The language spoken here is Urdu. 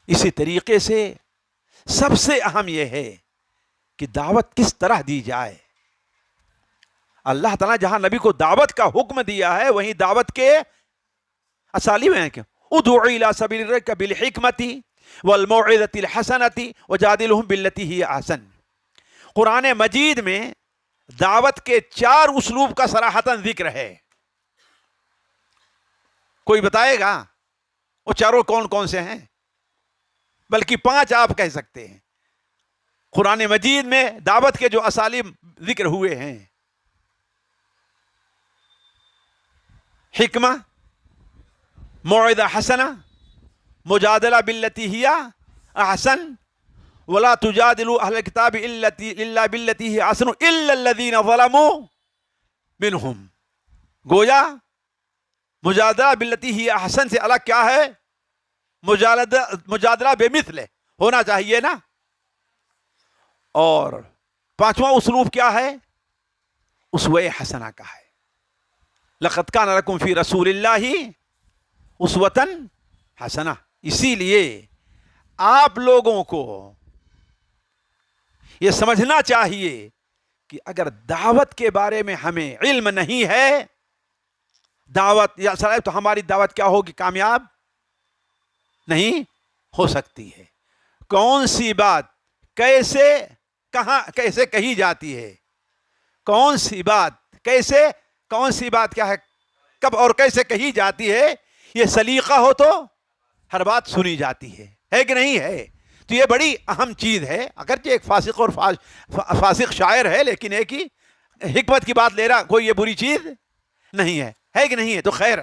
اسی طریقے سے سب سے اہم یہ ہے کہ دعوت کس طرح دی جائے. اللہ تعالیٰ جہاں نبی کو دعوت کا حکم دیا ہے وہیں دعوت کے اسالیب ہیں کہ ادعو الی سبیل ربک بالحکمت والموعظۃ الحسنۃ وجادلھم باللتی ہی احسن. قرآن مجید میں دعوت کے 4 اسلوب کا صراحتاً ذکر ہے. کوئی بتائے گا وہ چاروں کون کون سے ہیں؟ بلکہ 5 آپ کہہ سکتے ہیں. قرآن مجید میں دعوت کے جو اسالیب ذکر ہوئے ہیں: حکمہ، موعظہ حسنہ، مجادلہ باللتی ہی احسن، ولا تجادلوا اہل الکتاب الا باللتی ہی احسن الا الذین ظلموا منہم. گویا مجادلہ باللتی ہی احسن سے الگ کیا ہے؟ مجادلہ بمثل ہونا چاہیے نا. اور 5واں اسلوب کیا ہے؟ اسوہ حسنہ کا ہے. لقد کان لکم فی رسول اللہ اسوۃ حسنہ. اسی لیے آپ لوگوں کو یہ سمجھنا چاہیے کہ اگر دعوت کے بارے میں ہمیں علم نہیں ہے دعوت یا صلاح تو ہماری دعوت کیا ہوگی؟ کامیاب نہیں ہو سکتی ہے. کون سی بات کیسے کہاں کیسے کہی جاتی ہے، کون سی بات کیسے، کون سی بات کیا ہے، کب اور کیسے کہی جاتی ہے، یہ سلیقہ ہو تو ہر بات سنی جاتی ہے کہ نہیں ہے؟ تو یہ بڑی اہم چیز ہے. اگرچہ ایک فاسق اور فاسق شاعر ہے لیکن ایک ہی حکمت کی بات لے رہا، کوئی یہ بری چیز نہیں ہے کہ نہیں ہے؟ تو خیر